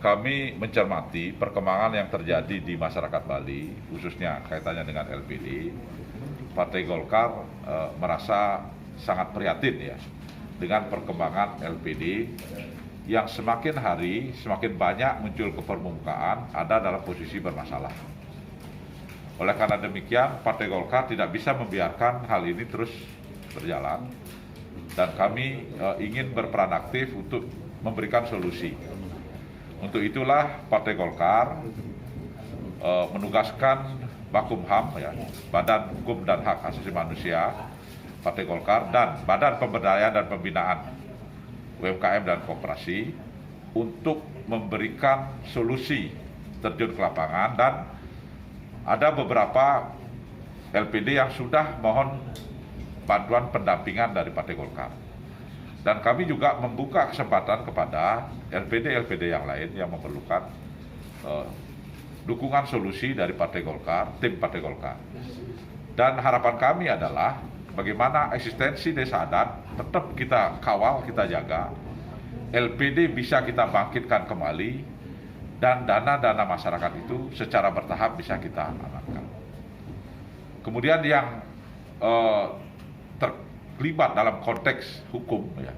kami mencermati perkembangan yang terjadi di masyarakat Bali, khususnya kaitannya dengan LPD. Partai Golkar merasa sangat prihatin ya dengan perkembangan LPD yang semakin hari semakin banyak muncul ke permukaan ada dalam posisi bermasalah. Oleh karena demikian, Partai Golkar tidak bisa membiarkan hal ini terus berjalan dan kami ingin berperan aktif untuk memberikan solusi. Untuk itulah Partai Golkar menugaskan Bakumham, ya, Badan Hukum dan Hak Asasi Manusia, Partai Golkar, dan Badan Pemberdayaan dan Pembinaan UMKM dan Koperasi untuk memberikan solusi terjun ke lapangan, dan ada beberapa LPD yang sudah mohon bantuan pendampingan dari Partai Golkar. Dan kami juga membuka kesempatan kepada LPD-LPD yang lain yang memerlukan dukungan solusi dari Partai Golkar, tim Partai Golkar. Dan harapan kami adalah bagaimana eksistensi desa adat tetap kita kawal, kita jaga, LPD bisa kita bangkitkan kembali, dan dana-dana masyarakat itu secara bertahap bisa kita amankan. Kemudian yang terlibat dalam konteks hukum, ya,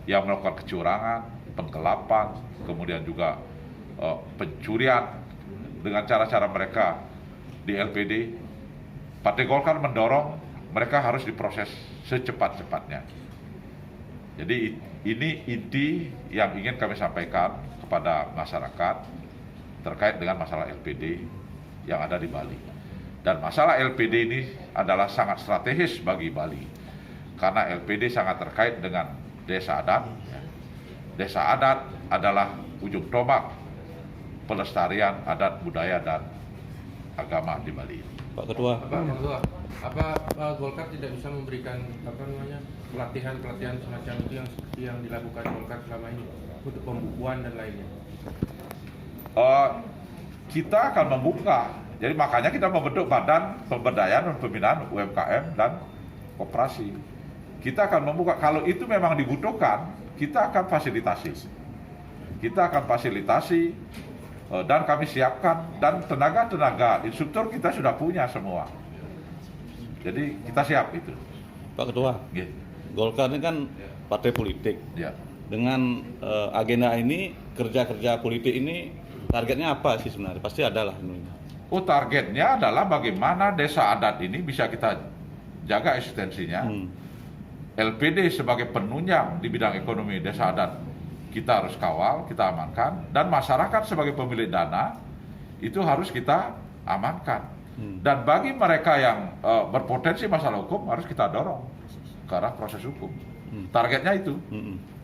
yang melakukan kecurangan, penggelapan, kemudian juga pencurian dengan cara-cara mereka di LPD, Partai Golkar mendorong mereka harus diproses secepat-cepatnya. Jadi ini inti yang ingin kami sampaikan kepada masyarakat terkait dengan masalah LPD yang ada di Bali. Dan masalah LPD ini adalah sangat strategis bagi Bali, karena LPD sangat terkait dengan desa adat. Desa adat adalah ujung tombak pelestarian adat, budaya, dan agama di Bali. Pak Ketua. Apa Golkar tidak bisa memberikan pelatihan semacam itu yang dilakukan Golkar selama ini untuk pembukuan dan lainnya? Kita akan membuka, jadi makanya kita membentuk Badan Pemberdayaan dan Pembinaan UMKM dan Koperasi. Kita akan membuka, kalau itu memang dibutuhkan, kita akan fasilitasi. Dan kami siapkan, dan tenaga instruktur kita sudah punya semua. Jadi kita siap itu. Pak Ketua, Golkar ini kan partai politik. Ya. Dengan agenda ini, kerja-kerja politik ini, targetnya apa sih sebenarnya? Pasti ada lah. Targetnya adalah bagaimana desa adat ini bisa kita jaga eksistensinya. LPD sebagai penunjang di bidang ekonomi desa adat kita harus kawal, kita amankan, dan masyarakat sebagai pemilik dana itu harus kita amankan. Dan bagi mereka yang berpotensi masalah hukum harus kita dorong ke arah proses hukum. Targetnya itu.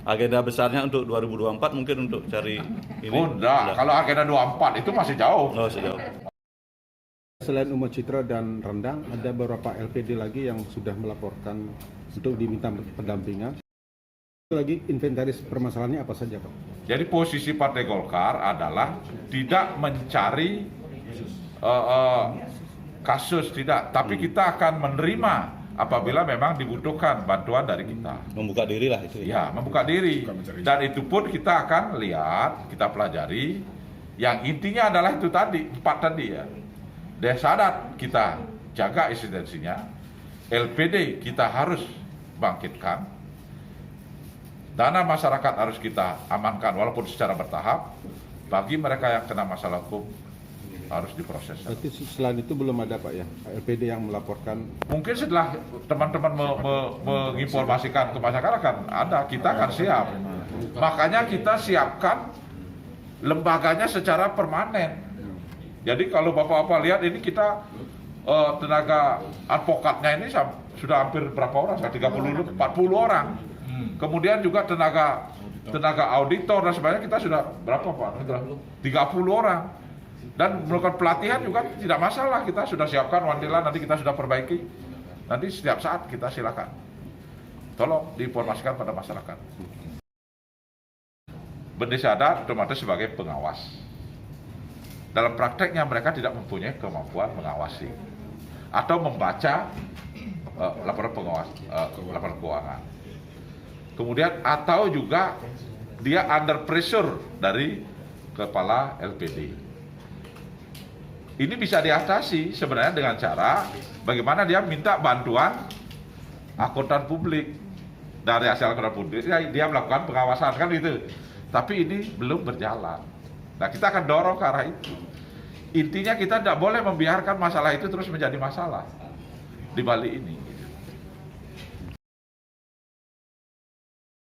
Agenda besarnya untuk 2024 mungkin untuk cari ini. Kalau agenda 24 itu masih jauh. Sejauh. Selain Umat Citra dan Rendang, ada beberapa LPD lagi yang sudah melaporkan untuk diminta pendampingan. Lagi inventaris permasalahannya apa saja, Pak? Jadi posisi Partai Golkar adalah tidak mencari kasus, tidak, tapi kita akan menerima apabila memang dibutuhkan bantuan dari kita. Membuka diri lah itu. Ya, membuka diri. Dan itu pun kita akan lihat, kita pelajari. Yang intinya adalah itu tadi, 4 tadi ya. Desa adat kita jaga eksistensinya. LPD kita harus bangkitkan. Dana masyarakat harus kita amankan walaupun secara bertahap. Bagi mereka yang kena masalah hukum harus diproses. Berarti selain itu belum ada, Pak, ya, LPD yang melaporkan? Mungkin setelah teman-teman menginformasikan ke masyarakat akan ada, kita akan siap. Makanya kita siapkan lembaganya secara permanen. Jadi kalau Bapak-Bapak lihat ini kita tenaga advokatnya ini sudah hampir berapa orang? 30, 40 orang. Kemudian juga tenaga auditor dan sebagainya kita sudah berapa, Pak? 30 orang. Dan melakukan pelatihan juga tidak masalah, kita sudah siapkan wantilan, nanti kita sudah perbaiki. Nanti setiap saat kita silakan. Tolong diinformasikan pada masyarakat. Bendesa adat otomatis sebagai pengawas. Dalam prakteknya mereka tidak mempunyai kemampuan mengawasi atau membaca laporan laporan keuangan. Kemudian atau juga dia under pressure dari kepala LPD. Ini bisa diatasi sebenarnya dengan cara bagaimana dia minta bantuan akuntan publik. Dari hasil akuntan publik dia melakukan pengawasan kan itu. Tapi ini belum berjalan. Nah, kita akan dorong ke arah itu. Intinya kita tidak boleh membiarkan masalah itu terus menjadi masalah di Bali ini.